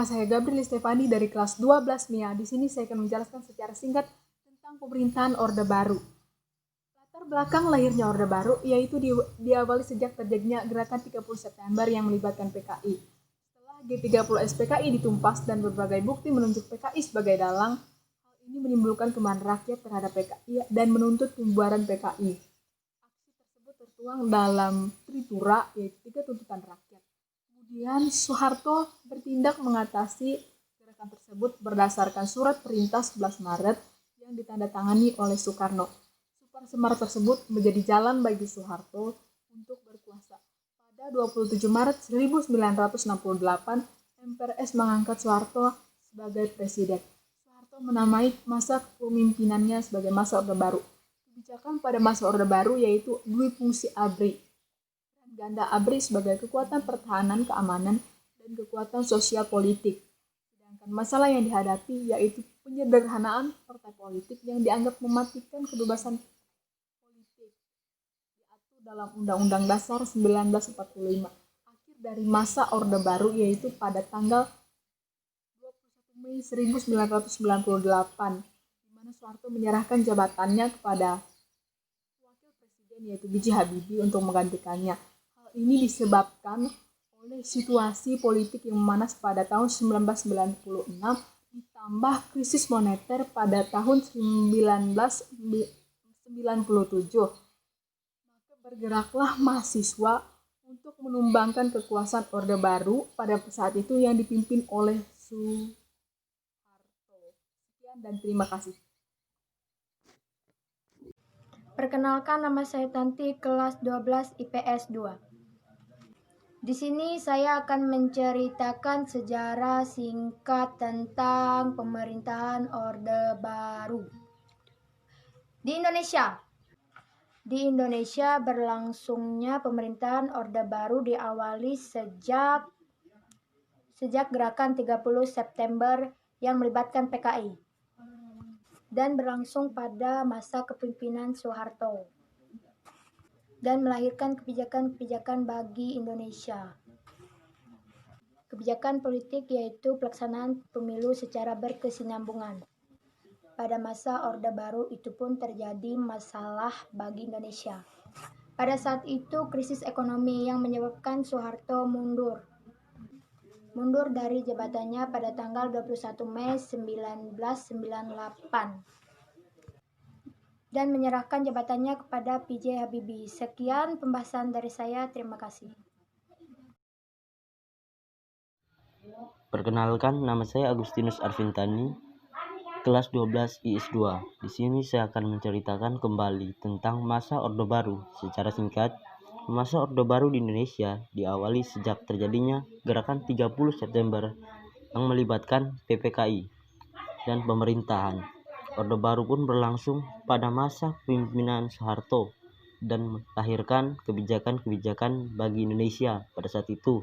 saya Gabriel Stefani dari kelas 12 MIA. Di sini saya akan menjelaskan secara singkat tentang pemerintahan Orde Baru. Latar belakang lahirnya Orde Baru yaitu diawali sejak terjadinya gerakan 30 September yang melibatkan PKI. Setelah G30 SPKI ditumpas dan berbagai bukti menunjuk PKI sebagai dalang, hal ini menimbulkan kemarahan rakyat terhadap PKI dan menuntut pembubaran PKI. Aksi tersebut tertuang dalam Tritura, yaitu 3 tuntutan rakyat. Kemudian Soeharto bertindak mengatasi gerakan tersebut berdasarkan surat perintah 11 Maret yang ditandatangani oleh Soekarno. Surat Maret tersebut menjadi jalan bagi Soeharto untuk berkuasa. Pada 27 Maret 1968, MPRS mengangkat Soeharto sebagai presiden. Soeharto menamai masa kepemimpinannya sebagai masa Orde Baru. Kebijakan pada masa Orde Baru yaitu duifungsi ABRI. Ganda ABRI sebagai kekuatan pertahanan keamanan dan kekuatan sosial politik. Sedangkan masalah yang dihadapi yaitu penyederhanaan partai politik yang dianggap mematikan kebebasan politik diatur dalam Undang-Undang Dasar 1945. Akhir dari masa Orde Baru yaitu pada tanggal 21 Mei 1998, di mana Soeharto menyerahkan jabatannya kepada wakil presiden yaitu B.J. Habibie untuk menggantikannya. Ini disebabkan oleh situasi politik yang memanas pada tahun 1996 ditambah krisis moneter pada tahun 1997. Maka bergeraklah mahasiswa untuk menumbangkan kekuasaan Orde Baru pada saat itu yang dipimpin oleh Soeharto. Sekian dan terima kasih. Perkenalkan, nama saya Tanti, kelas 12 IPS 2. Di sini saya akan menceritakan sejarah singkat tentang pemerintahan Orde Baru di Indonesia. Di Indonesia berlangsungnya pemerintahan Orde Baru diawali sejak gerakan 30 September yang melibatkan PKI dan berlangsung pada masa kepemimpinan Soeharto dan melahirkan kebijakan-kebijakan bagi Indonesia. Kebijakan politik yaitu pelaksanaan pemilu secara berkesinambungan. Pada masa Orde Baru itu pun terjadi masalah bagi Indonesia. Pada saat itu krisis ekonomi yang menyebabkan Soeharto mundur dari jabatannya pada tanggal 21 Mei 1998 dan menyerahkan jabatannya kepada B.J. Habibie. Sekian pembahasan dari saya, terima kasih. Perkenalkan, nama saya Agustinus Arvintani, kelas 12 IS 2. Di sini saya akan menceritakan kembali tentang masa Orde Baru. Secara singkat, masa Orde Baru di Indonesia diawali sejak terjadinya gerakan 30 September yang melibatkan PPKI dan pemerintahan. Orde Baru pun berlangsung pada masa kepemimpinan Soeharto dan melahirkan kebijakan-kebijakan bagi Indonesia pada saat itu.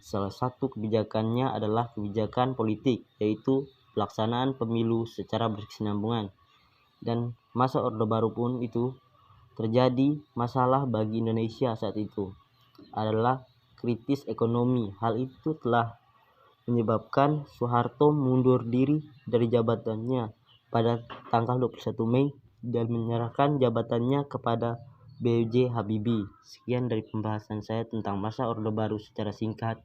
Salah satu kebijakannya adalah kebijakan politik, yaitu pelaksanaan pemilu secara berkesinambungan. Dan masa Orde Baru pun itu terjadi masalah bagi Indonesia saat itu adalah kritis ekonomi. Hal itu telah menyebabkan Soeharto mundur diri dari jabatannya pada tanggal 21 Mei dan menyerahkan jabatannya kepada B.J. Habibie. Sekian dari pembahasan saya tentang masa Orde Baru secara singkat.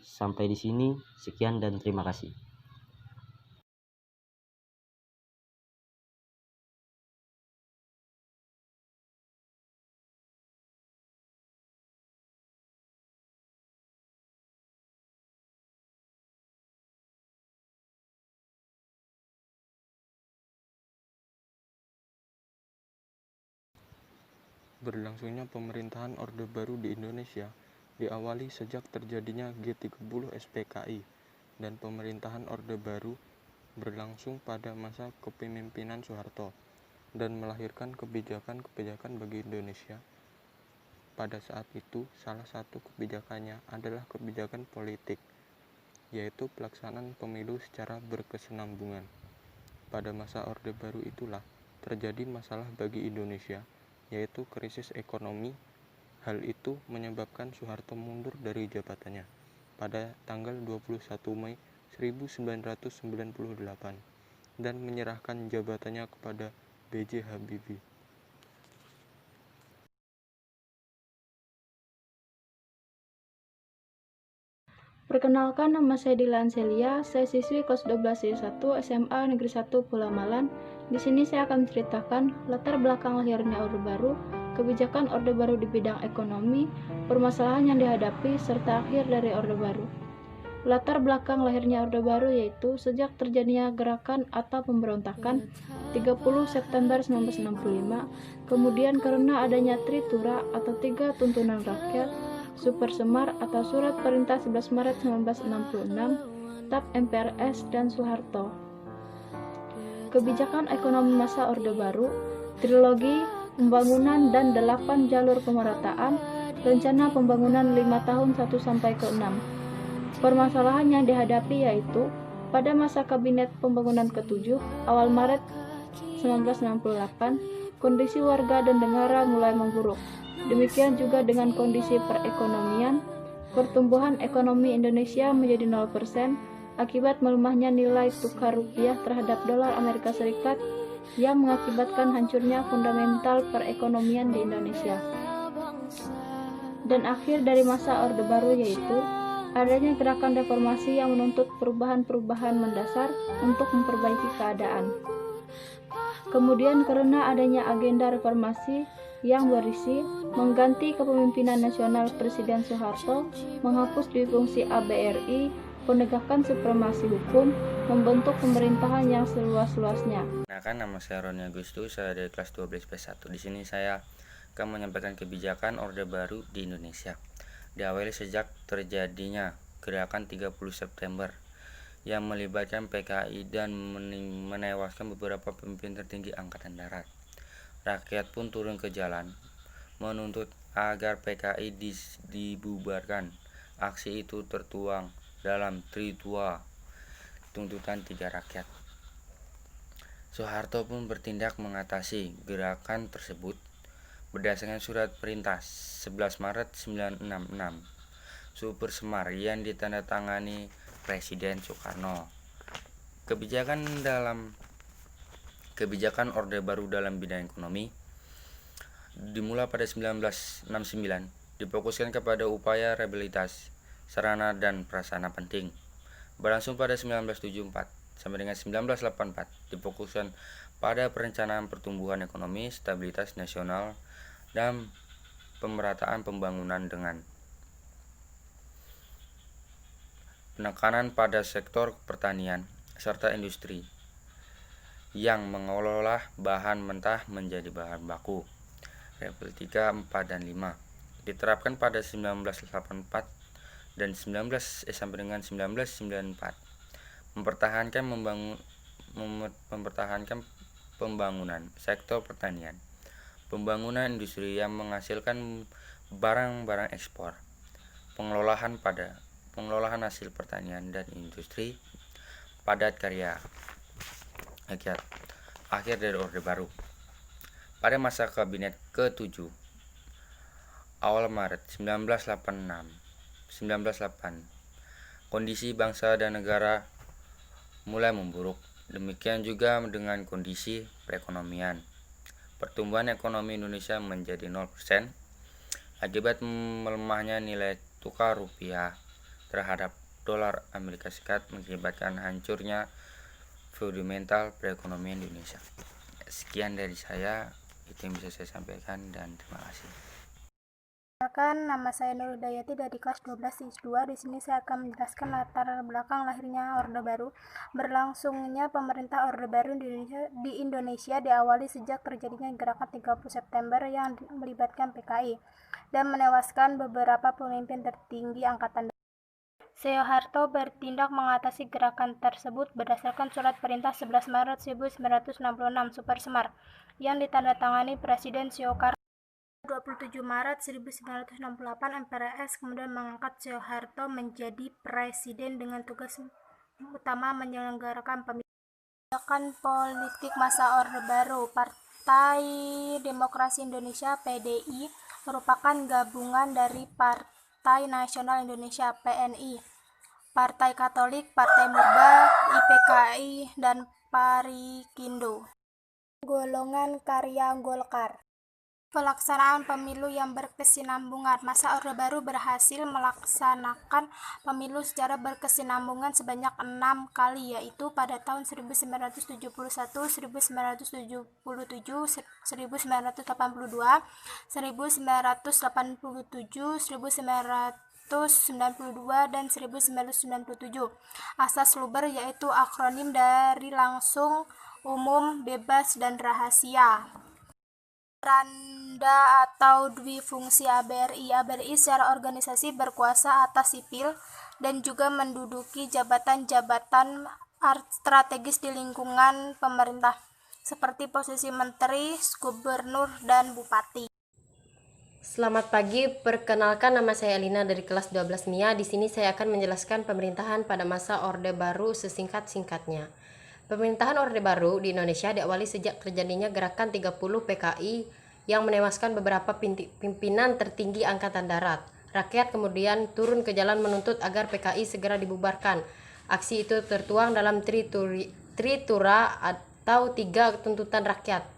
Sampai di sini, sekian dan terima kasih. Berlangsungnya pemerintahan Orde Baru di Indonesia diawali sejak terjadinya G30 SPKI dan pemerintahan Orde Baru berlangsung pada masa kepemimpinan Soeharto dan melahirkan kebijakan-kebijakan bagi Indonesia. Pada saat itu, salah satu kebijakannya adalah kebijakan politik, yaitu pelaksanaan pemilu secara berkesinambungan. Pada masa Orde Baru itulah terjadi masalah bagi Indonesia, yaitu krisis ekonomi. Hal itu menyebabkan Soeharto mundur dari jabatannya pada tanggal 21 Mei 1998 dan menyerahkan jabatannya kepada B.J. Habibie. Perkenalkan, nama saya Dilan Celia, saya siswi kelas 12 I1 SMA Negeri 1 Pulau Malan. Di sini saya akan menceritakan latar belakang lahirnya Orde Baru, kebijakan Orde Baru di bidang ekonomi, permasalahan yang dihadapi, serta akhir dari Orde Baru. Latar belakang lahirnya Orde Baru yaitu sejak terjadinya gerakan atau pemberontakan 30 September 1965, kemudian karena adanya Tritura atau Tiga Tuntunan Rakyat, Super Semar atau Surat Perintah 11 Maret 1966, TAP MPRS dan Soeharto. Kebijakan ekonomi masa Orde Baru, trilogi, pembangunan dan 8 jalur pemerataan, rencana pembangunan 5 tahun 1-6. Permasalahan yang dihadapi yaitu pada masa Kabinet Pembangunan ke-7 awal Maret 1968, kondisi warga dan negara mulai memburuk. Demikian juga dengan kondisi perekonomian, pertumbuhan ekonomi Indonesia menjadi 0% akibat melemahnya nilai tukar rupiah terhadap dolar Amerika Serikat yang mengakibatkan hancurnya fundamental perekonomian di Indonesia. Dan akhir dari masa Orde Baru yaitu adanya gerakan reformasi yang menuntut perubahan-perubahan mendasar untuk memperbaiki keadaan. Kemudian karena adanya agenda reformasi yang berisi mengganti kepemimpinan nasional Presiden Soeharto, menghapus fungsi ABRI, penegakan supremasi hukum, membentuk pemerintahan yang seluas-luasnya. Nama saya Roni Agustus, saya dari kelas 12 P1. Di sini saya akan menyampaikan kebijakan Orde Baru di Indonesia. Diawali sejak terjadinya gerakan 30 September yang melibatkan PKI dan menewaskan beberapa pemimpin tertinggi Angkatan Darat. Rakyat pun turun ke jalan menuntut agar PKI dibubarkan. Aksi itu tertuang dalam Tritua, tuntutan 3 rakyat. Soeharto pun bertindak mengatasi gerakan tersebut berdasarkan surat perintah 11 Maret 1966 Super Semar yang ditandatangani Presiden Soekarno. Kebijakan Orde Baru dalam bidang ekonomi dimulai pada 1969, difokuskan kepada upaya rehabilitasi sarana dan prasarana penting. Berlangsung pada 1974 sampai dengan 1984, difokuskan pada perencanaan pertumbuhan ekonomi, stabilitas nasional, dan pemerataan pembangunan dengan penekanan pada sektor pertanian serta industri yang mengolah bahan mentah menjadi bahan baku. Level 3, 4, dan 5 diterapkan pada 1984 dan sampai dengan 1994. Mempertahankan pembangunan sektor pertanian, pembangunan industri yang menghasilkan barang-barang ekspor, pengelolaan hasil pertanian dan industri padat karya. Akhir dari Orde Baru. Pada masa Kabinet ke-7 awal Maret 1998, kondisi bangsa dan negara mulai memburuk. Demikian juga dengan kondisi perekonomian. Pertumbuhan ekonomi Indonesia menjadi 0% akibat melemahnya nilai tukar rupiah terhadap dolar Amerika Serikat, mengakibatkan hancurnya fundamental perekonomian Indonesia. Sekian dari saya, itu yang bisa saya sampaikan, dan terima kasih. Perkenalkan, nama saya Nur Dayati dari kelas 12 IS2. Di sini saya akan menjelaskan latar belakang lahirnya Orde Baru. Berlangsungnya pemerintah Orde Baru di Indonesia diawali sejak terjadinya gerakan 30 September yang melibatkan PKI dan menewaskan beberapa pemimpin tertinggi Angkatan Darat. Soeharto bertindak mengatasi gerakan tersebut berdasarkan surat perintah 11 Maret 1966 Super Semar yang ditandatangani Presiden Soekarno. 27 Maret 1968 MPRS kemudian mengangkat Soeharto menjadi presiden dengan tugas utama menyelenggarakan pemilu. Gerakan politik masa Orde Baru. Partai Demokrasi Indonesia (PDI) merupakan gabungan dari Partai Nasional Indonesia (PNI), Partai Katolik, Partai Murba, IPKI, dan Parikindo. Golongan karya Golkar. Pelaksanaan pemilu yang berkesinambungan. Masa Orde Baru berhasil melaksanakan pemilu secara berkesinambungan sebanyak 6 kali, yaitu pada tahun 1971, 1977, 1982, 1987, 1992, dan 1997. Asas Luber yaitu akronim dari langsung, umum, bebas, dan rahasia. Randa atau dwifungsi ABRI. ABRI secara organisasi berkuasa atas sipil dan juga menduduki jabatan-jabatan strategis di lingkungan pemerintah, seperti posisi menteri, gubernur, dan bupati. Selamat pagi, perkenalkan nama saya Elina dari kelas 12 MIA. Di sini saya akan menjelaskan pemerintahan pada masa Orde Baru sesingkat-singkatnya. Pemerintahan Orde Baru di Indonesia diawali sejak terjadinya gerakan 30 PKI yang menewaskan beberapa pimpinan tertinggi Angkatan Darat. Rakyat kemudian turun ke jalan menuntut agar PKI segera dibubarkan. Aksi itu tertuang dalam Tritura atau 3 tuntutan rakyat.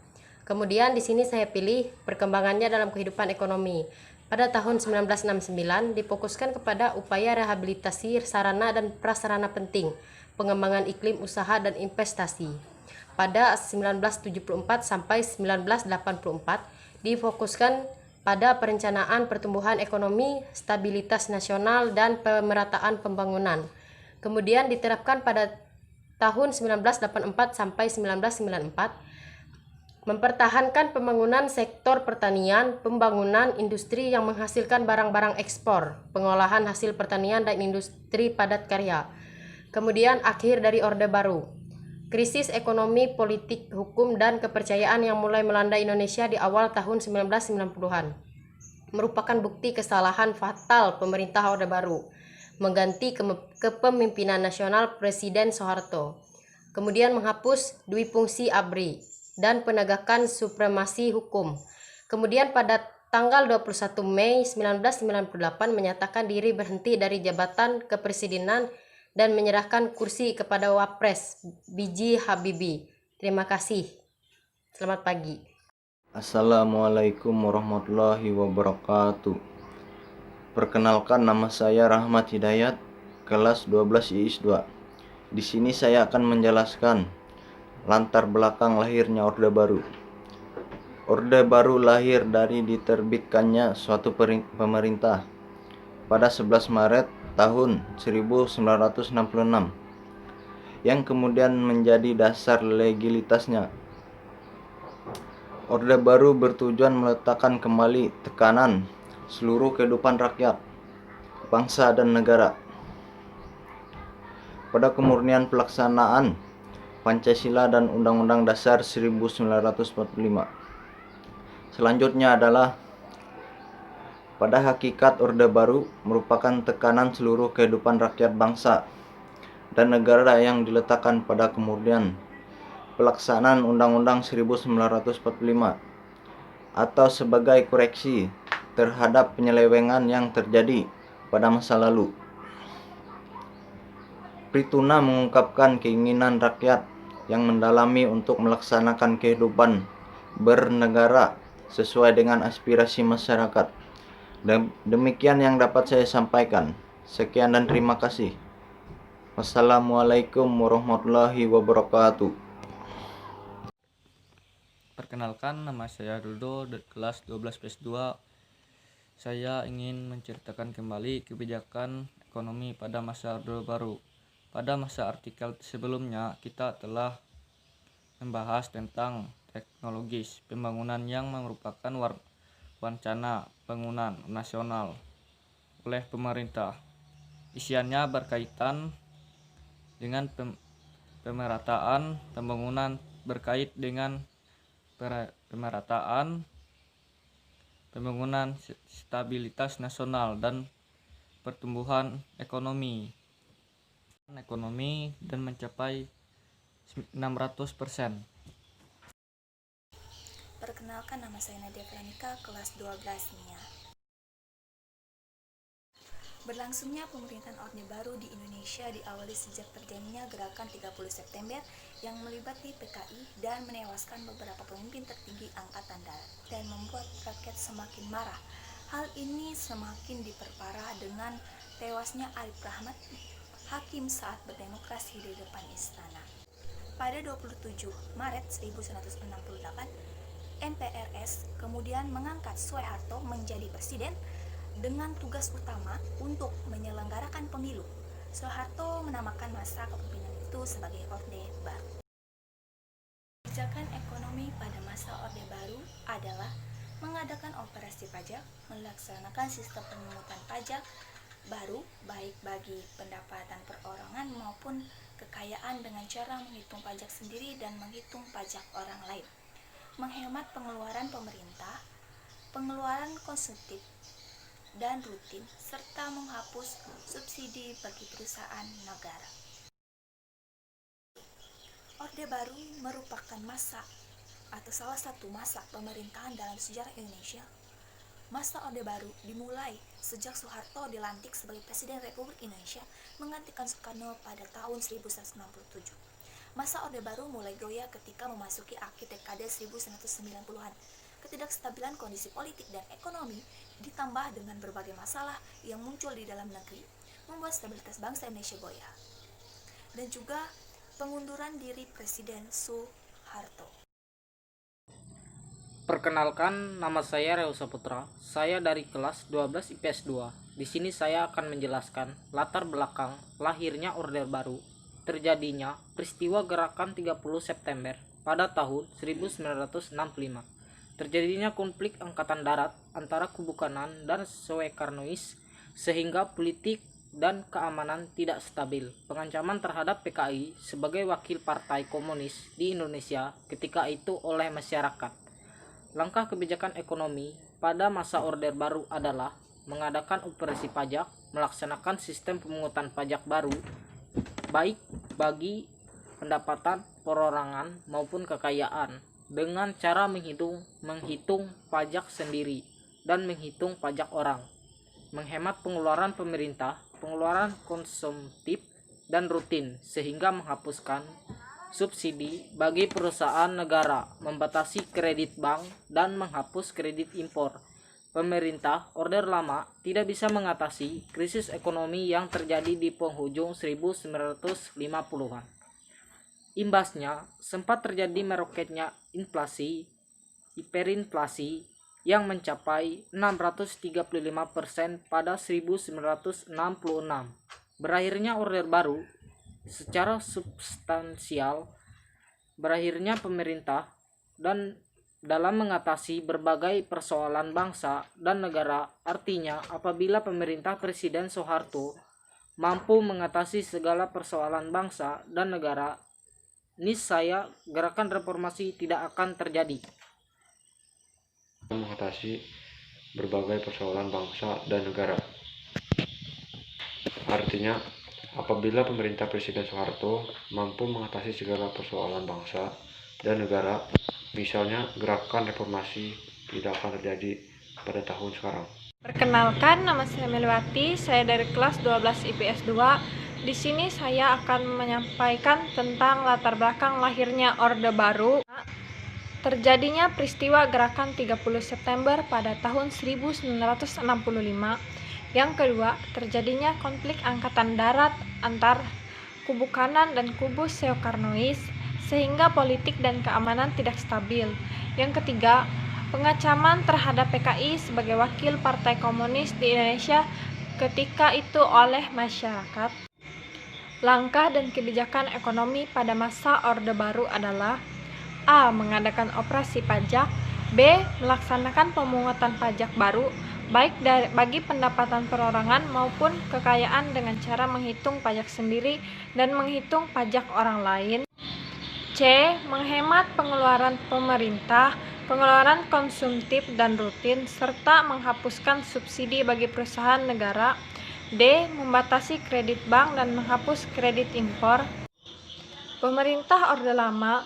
Kemudian di sini saya pilih perkembangannya dalam kehidupan ekonomi. Pada tahun 1969 difokuskan kepada upaya rehabilitasi sarana dan prasarana penting, pengembangan iklim usaha dan investasi. Pada 1974 sampai 1984 difokuskan pada perencanaan pertumbuhan ekonomi, stabilitas nasional, dan pemerataan pembangunan. Kemudian diterapkan pada tahun 1984 sampai 1994 mempertahankan pembangunan sektor pertanian, pembangunan industri yang menghasilkan barang-barang ekspor, pengolahan hasil pertanian dan industri padat karya. Kemudian akhir dari Orde Baru. Krisis ekonomi, politik, hukum, dan kepercayaan yang mulai melanda Indonesia di awal tahun 1990-an merupakan bukti kesalahan fatal pemerintah Orde Baru mengganti kepemimpinan nasional Presiden Soeharto. Kemudian menghapus dwifungsi ABRI dan penegakan supremasi hukum. Kemudian pada tanggal 21 Mei 1998 menyatakan diri berhenti dari jabatan kepresidenan dan menyerahkan kursi kepada Wapres B.J. Habibie. Terima kasih. Selamat pagi. Assalamualaikum warahmatullahi wabarakatuh. Perkenalkan, nama saya Rahmat Hidayat, kelas 12 IIS 2. Di sini saya akan menjelaskan latar belakang lahirnya Orde Baru. Orde Baru lahir dari diterbitkannya suatu pemerintah pada 11 Maret tahun 1966 yang kemudian menjadi dasar legalitasnya. Orde Baru bertujuan meletakkan kembali tekanan seluruh kehidupan rakyat, bangsa, dan negara pada kemurnian pelaksanaan Pancasila dan Undang-Undang Dasar 1945. Selanjutnya adalah pada hakikat Orde Baru merupakan tekanan seluruh kehidupan rakyat bangsa dan negara yang diletakkan pada kemurnian pelaksanaan Undang-Undang 1945 atau sebagai koreksi terhadap penyelewengan yang terjadi pada masa lalu. Prituna mengungkapkan keinginan rakyat yang mendalami untuk melaksanakan kehidupan bernegara sesuai dengan aspirasi masyarakat. Demikian yang dapat saya sampaikan. Sekian dan terima kasih. Wassalamualaikum warahmatullahi wabarakatuh. Perkenalkan, nama saya Rudo dari kelas 12 PS2. Saya ingin menceritakan kembali kebijakan ekonomi pada masa Orde Baru. Pada masa artikel sebelumnya, kita telah membahas tentang teknologis pembangunan yang merupakan wacana bangunan nasional oleh pemerintah. Isiannya berkaitan dengan pemerataan pembangunan berkait dengan pemerataan pembangunan stabilitas nasional dan pertumbuhan ekonomi dan mencapai 600%. Perkenalkan, nama saya Nadia Veronica, kelas 12 MIA. Berlangsungnya pemerintahan Orde Baru di Indonesia diawali sejak terjadinya gerakan 30 September yang melibatkan PKI dan menewaskan beberapa pemimpin tertinggi Angkatan Darat dan membuat rakyat semakin marah. Hal ini semakin diperparah dengan tewasnya Arif Rahmat, hakim saat berdemokrasi di depan istana. Pada 27 Maret 1968, MPRS kemudian mengangkat Soeharto menjadi presiden dengan tugas utama untuk menyelenggarakan pemilu. Soeharto menamakan masa kepemimpinan itu sebagai Orde Baru. Kebijakan ekonomi pada masa Orde Baru adalah mengadakan operasi pajak, melaksanakan sistem pemungutan pajak baru baik bagi pendapatan perorangan maupun kekayaan dengan cara menghitung pajak sendiri dan menghitung pajak orang lain, menghemat pengeluaran pemerintah, pengeluaran konsumtif dan rutin, serta menghapus subsidi bagi perusahaan negara. Orde Baru merupakan masa atau salah satu masa pemerintahan dalam sejarah Indonesia. Masa Orde Baru dimulai sejak Soeharto dilantik sebagai Presiden Republik Indonesia menggantikan Soekarno pada tahun 1967. Masa Orde Baru mulai goyah ketika memasuki akhir dekade 1990-an. Ketidakstabilan kondisi politik dan ekonomi ditambah dengan berbagai masalah yang muncul di dalam negeri membuat stabilitas bangsa Indonesia goyah. Dan juga pengunduran diri Presiden Soeharto. Perkenalkan, nama saya Reo Saputra. Saya dari kelas 12 IPS 2. Di sini saya akan menjelaskan latar belakang lahirnya Orde Baru, terjadinya peristiwa gerakan 30 September pada tahun 1965. Terjadinya konflik angkatan darat antara kubu kanan dan Soekarnois sehingga politik dan keamanan tidak stabil. Pengancaman terhadap PKI sebagai wakil Partai Komunis di Indonesia ketika itu oleh masyarakat. Langkah kebijakan ekonomi pada masa Orde Baru adalah mengadakan operasi pajak, melaksanakan sistem pemungutan pajak baru baik bagi pendapatan perorangan maupun kekayaan dengan cara menghitung pajak sendiri dan menghitung pajak orang, menghemat pengeluaran pemerintah, pengeluaran konsumtif dan rutin sehingga menghapuskan subsidi bagi perusahaan negara, membatasi kredit bank dan menghapus kredit impor. Pemerintah Orde Lama tidak bisa mengatasi krisis ekonomi yang terjadi di penghujung 1950-an. Imbasnya, sempat terjadi meroketnya inflasi, hiperinflasi yang mencapai 635% pada 1966. Berakhirnya Orde Baru secara substansial, berakhirnya pemerintah dan dalam mengatasi berbagai persoalan bangsa dan negara. Artinya, apabila pemerintah Presiden Soeharto mampu mengatasi segala persoalan bangsa dan negara, niscaya gerakan reformasi tidak akan terjadi. Mengatasi berbagai persoalan bangsa dan negara. Artinya, apabila pemerintah Presiden Soeharto mampu mengatasi segala persoalan bangsa dan negara, misalnya gerakan reformasi tidak akan terjadi pada tahun sekarang. Perkenalkan, nama saya Melwati, saya dari kelas 12 IPS 2. Di sini saya akan menyampaikan tentang latar belakang lahirnya Orde Baru. Terjadinya peristiwa gerakan 30 September pada tahun 1965. Yang kedua, terjadinya konflik angkatan darat antar kubu kanan dan kubu Soekarnois sehingga politik dan keamanan tidak stabil. Yang ketiga, pengancaman terhadap PKI sebagai wakil Partai Komunis di Indonesia ketika itu oleh masyarakat. Langkah dan kebijakan ekonomi pada masa Orde Baru adalah A. Mengadakan operasi pajak, B. Melaksanakan pemungutan pajak baru baik bagi pendapatan perorangan maupun kekayaan dengan cara menghitung pajak sendiri dan menghitung pajak orang lain. C. Menghemat pengeluaran pemerintah, pengeluaran konsumtif dan rutin, serta menghapuskan subsidi bagi perusahaan negara. D. Membatasi kredit bank dan menghapus kredit impor. Pemerintah Orde Lama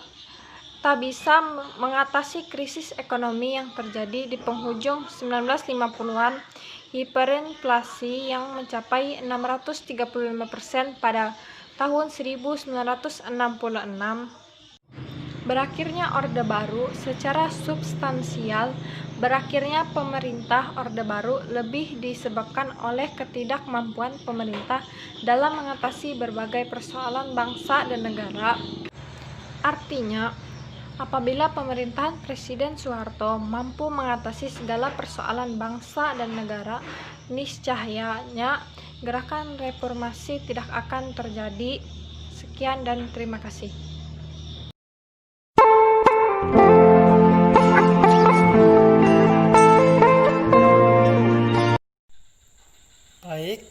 tak bisa mengatasi krisis ekonomi yang terjadi di penghujung 1950-an hiperinflasi yang mencapai 635% pada tahun 1966. Berakhirnya Orde Baru secara substansial, berakhirnya pemerintah Orde Baru lebih disebabkan oleh ketidakmampuan pemerintah dalam mengatasi berbagai persoalan bangsa dan negara. Artinya, apabila pemerintahan Presiden Soeharto mampu mengatasi segala persoalan bangsa dan negara, niscayanya gerakan reformasi tidak akan terjadi. Sekian dan terima kasih. Baik,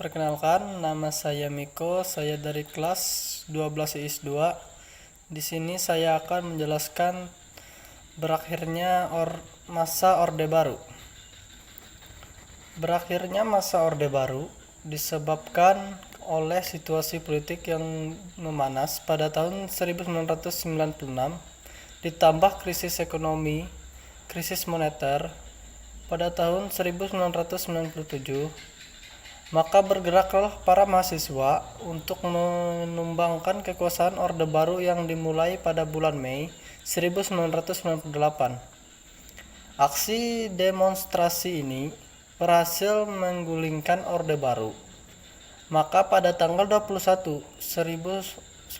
perkenalkan nama saya Miko, saya dari kelas 12 IIS 2. Di sini saya akan menjelaskan berakhirnya masa Orde Baru. Berakhirnya masa Orde Baru disebabkan oleh situasi politik yang memanas pada tahun 1996, ditambah krisis ekonomi, krisis moneter pada tahun 1997. Maka bergeraklah para mahasiswa untuk menumbangkan kekuasaan Orde Baru yang dimulai pada bulan Mei 1998. Aksi demonstrasi ini berhasil menggulingkan Orde Baru. Maka pada tanggal 21 1998,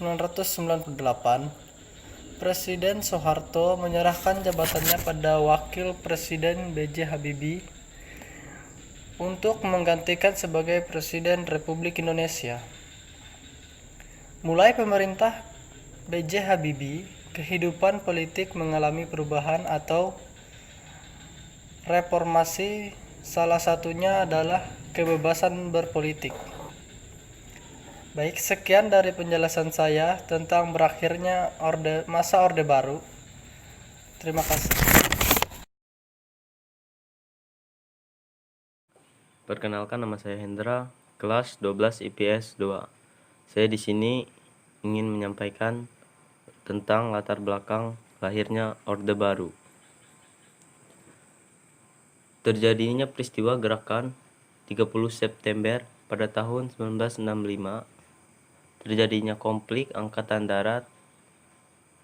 Presiden Soeharto menyerahkan jabatannya pada Wakil Presiden B.J. Habibie untuk menggantikan sebagai Presiden Republik Indonesia. Mulai pemerintah B.J. Habibie, kehidupan politik mengalami perubahan atau reformasi, salah satunya adalah kebebasan berpolitik. Baik, sekian dari penjelasan saya tentang berakhirnya masa Orde Baru. Terima kasih. Perkenalkan, nama saya Hendra, kelas 12 IPS 2. Saya di sini ingin menyampaikan tentang latar belakang lahirnya Orde Baru. Terjadinya peristiwa gerakan 30 September pada tahun 1965, terjadinya konflik angkatan darat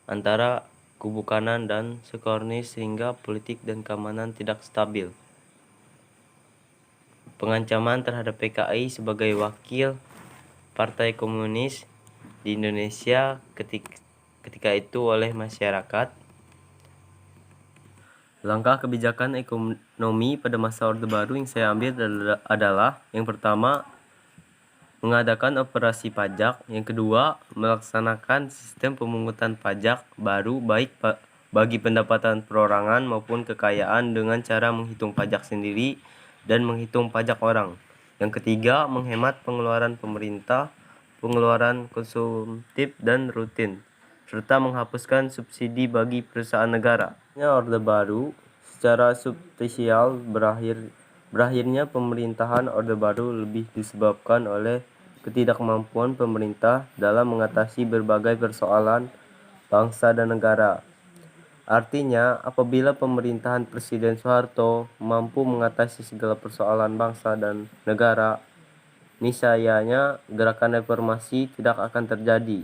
antara kubu kanan dan Sukarno sehingga politik dan keamanan tidak stabil. Pengancaman terhadap PKI sebagai wakil Partai Komunis di Indonesia ketika itu oleh masyarakat. Langkah kebijakan ekonomi pada masa Orde Baru yang saya ambil adalah yang pertama, mengadakan operasi pajak. Yang kedua, melaksanakan sistem pemungutan pajak baru baik bagi pendapatan perorangan maupun kekayaan dengan cara menghitung pajak sendiri dan menghitung pajak orang. Yang ketiga, menghemat pengeluaran pemerintah, pengeluaran konsumtif dan rutin, serta menghapuskan subsidi bagi perusahaan negara. Orde Baru secara substansial berakhirnya pemerintahan Orde Baru lebih disebabkan oleh ketidakmampuan pemerintah dalam mengatasi berbagai persoalan bangsa dan negara. Artinya, apabila pemerintahan Presiden Soeharto mampu mengatasi segala persoalan bangsa dan negara, niscayanya gerakan reformasi tidak akan terjadi.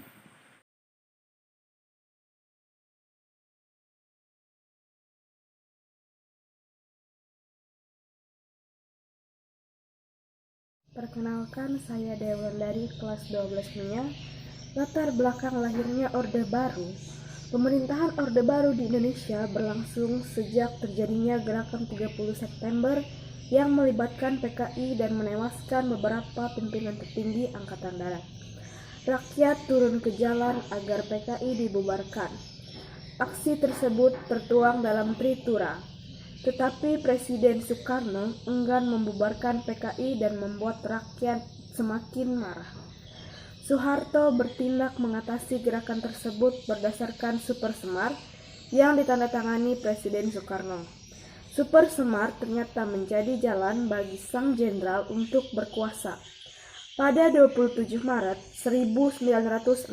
Perkenalkan, saya Dewan dari kelas 12 MIA. Latar belakang lahirnya Orde Baru. Pemerintahan Orde Baru di Indonesia berlangsung sejak terjadinya gerakan 30 September yang melibatkan PKI dan menewaskan beberapa pimpinan tertinggi Angkatan Darat. Rakyat turun ke jalan agar PKI dibubarkan. Aksi tersebut tertuang dalam Tritura. Tetapi Presiden Soekarno enggan membubarkan PKI dan membuat rakyat semakin marah. Soeharto bertindak mengatasi gerakan tersebut berdasarkan Super Semar yang ditandatangani Presiden Soekarno. Super Semar ternyata menjadi jalan bagi sang jenderal untuk berkuasa. Pada 27 Maret 1968,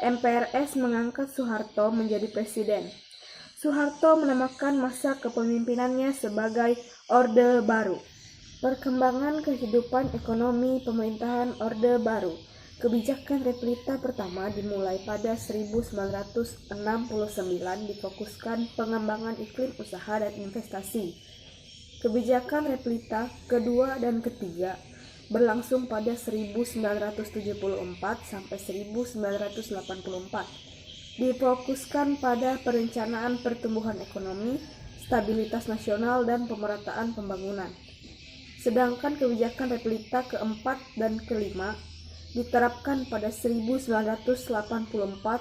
MPRS mengangkat Soeharto menjadi presiden. Soeharto menamakan masa kepemimpinannya sebagai Orde Baru. Perkembangan kehidupan ekonomi pemerintahan Orde Baru. Kebijakan Replita pertama dimulai pada 1969, difokuskan pengembangan iklim usaha dan investasi. Kebijakan Replita kedua dan ketiga berlangsung pada 1974 sampai 1984. Difokuskan pada perencanaan pertumbuhan ekonomi, stabilitas nasional, dan pemerataan pembangunan. Sedangkan kebijakan Replita keempat dan kelima diterapkan pada 1984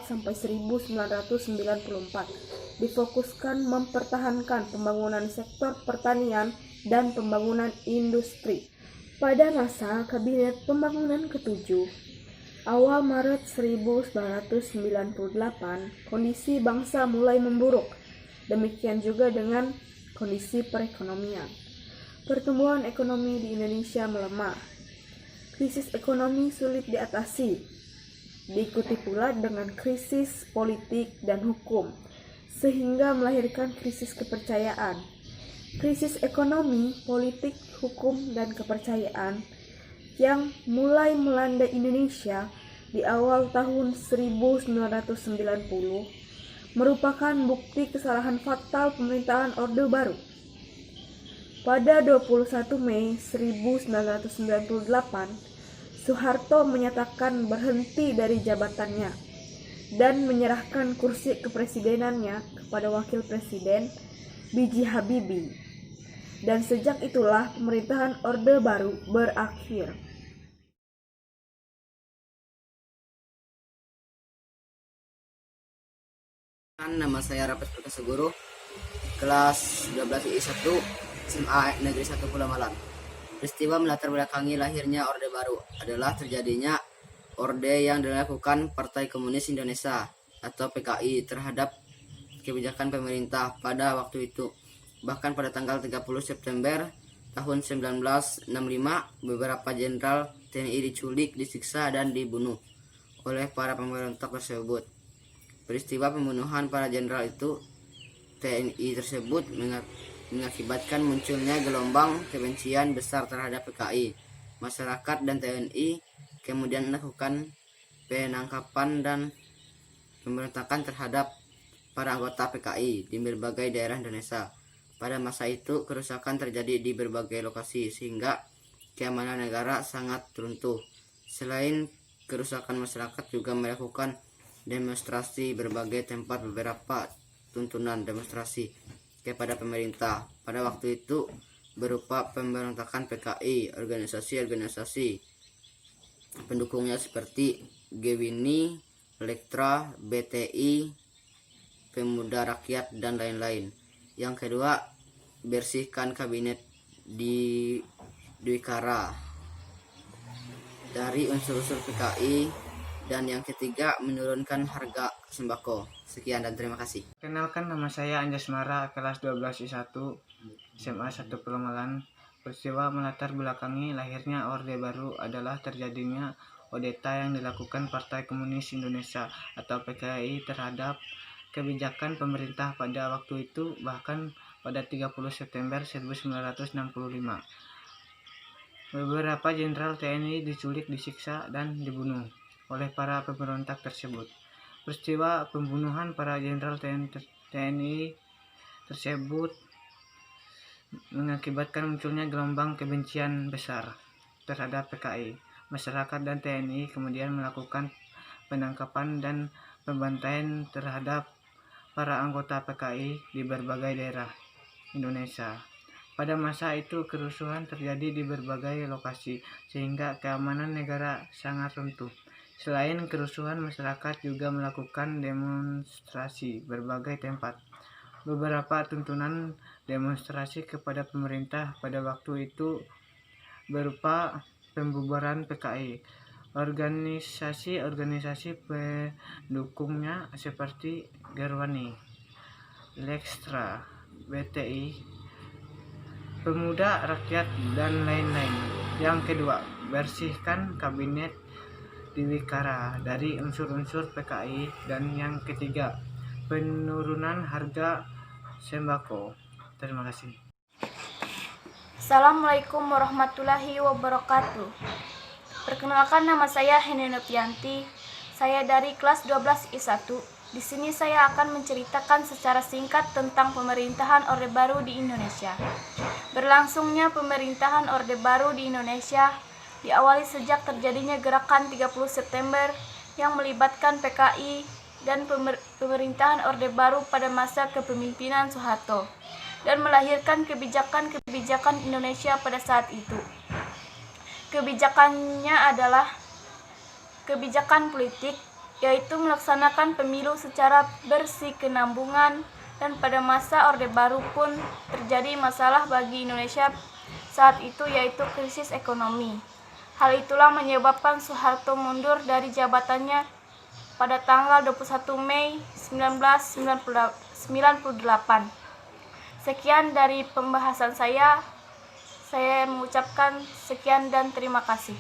sampai 1994. Difokuskan mempertahankan pembangunan sektor pertanian dan pembangunan industri. Pada masa Kabinet Pembangunan ke-7, awal Maret 1998, kondisi bangsa mulai memburuk. Demikian juga dengan kondisi perekonomian. Pertumbuhan ekonomi di Indonesia melemah. Krisis ekonomi sulit diatasi, diikuti pula dengan krisis politik dan hukum, sehingga melahirkan krisis kepercayaan. Krisis ekonomi, politik, hukum, dan kepercayaan yang mulai melanda Indonesia di awal tahun 1990 merupakan bukti kesalahan fatal pemerintahan Orde Baru. Pada 21 Mei 1998, Soeharto menyatakan berhenti dari jabatannya dan menyerahkan kursi kepresidenannya kepada Wakil Presiden B.J. Habibie. Dan sejak itulah pemerintahan Orde Baru berakhir. Nama saya Rapes Perkasa Guru, kelas 12 I1, SMA Negeri 1 Pulau Malang. Peristiwa melatar belakangi lahirnya Orde Baru adalah terjadinya orde yang dilakukan Partai Komunis Indonesia atau PKI terhadap kebijakan pemerintah pada waktu itu. Bahkan pada tanggal 30 September tahun 1965, beberapa jenderal TNI diculik, disiksa, dan dibunuh oleh para pemberontak tersebut. Peristiwa pembunuhan para jenderal itu TNI tersebut mengakibatkan munculnya gelombang kebencian besar terhadap PKI. Masyarakat dan TNI kemudian melakukan penangkapan dan pemberontakan terhadap para anggota PKI di berbagai daerah Indonesia. Pada masa itu kerusakan terjadi di berbagai lokasi sehingga keamanan negara sangat runtuh. Selain kerusakan, masyarakat juga melakukan demonstrasi berbagai tempat. Beberapa tuntunan demonstrasi kepada pemerintah pada waktu itu berupa pemberontakan PKI, organisasi-organisasi pendukungnya seperti Gewini, Elektra, BTI, Pemuda Rakyat, dan lain-lain. Yang kedua, bersihkan kabinet di Dwikara dari unsur-unsur PKI. Dan yang ketiga, menurunkan harga sembako. Sekian dan terima kasih. Kenalkan, nama saya Anjasmara, kelas 12 I1, SMA 1 Pulau Malang. Peristiwa melatar belakangi lahirnya Orde Baru adalah terjadinya kudeta yang dilakukan Partai Komunis Indonesia atau PKI terhadap kebijakan pemerintah pada waktu itu, bahkan pada 30 September 1965. Beberapa jenderal TNI diculik, disiksa, dan dibunuh oleh para pemberontak tersebut. Peristiwa pembunuhan para jenderal TNI tersebut mengakibatkan munculnya gelombang kebencian besar terhadap PKI. Masyarakat dan TNI kemudian melakukan penangkapan dan pembantaian terhadap para anggota PKI di berbagai daerah Indonesia. Pada masa itu kerusuhan terjadi di berbagai lokasi sehingga keamanan negara sangat runtuh. Selain kerusuhan, masyarakat juga melakukan demonstrasi berbagai tempat. Beberapa tuntunan demonstrasi kepada pemerintah pada waktu itu berupa pembubaran PKI. Organisasi-organisasi pendukungnya seperti Gerwani, Lextra, BTI, Pemuda Rakyat, dan lain-lain. Yang kedua, bersihkan kabinet Dwikara dari unsur-unsur PKI. Dan yang ketiga, penurunan harga sembako. Terima kasih. Assalamualaikum warahmatullahi wabarakatuh. Perkenalkan, nama saya Heni Novianti. Saya dari kelas 12 I1. Di sini saya akan menceritakan secara singkat tentang pemerintahan Orde Baru di Indonesia. Berlangsungnya pemerintahan Orde Baru di Indonesia diawali sejak terjadinya gerakan 30 September yang melibatkan PKI dan pemerintahan Orde Baru pada masa kepemimpinan Soeharto dan melahirkan kebijakan-kebijakan Indonesia pada saat itu. Kebijakannya adalah kebijakan politik, yaitu melaksanakan pemilu secara berkesinambungan, dan pada masa Orde Baru pun terjadi masalah bagi Indonesia saat itu, yaitu krisis ekonomi. Hal itulah menyebabkan Soeharto mundur dari jabatannya pada tanggal 21 Mei 1998. Sekian dari pembahasan saya mengucapkan sekian dan terima kasih.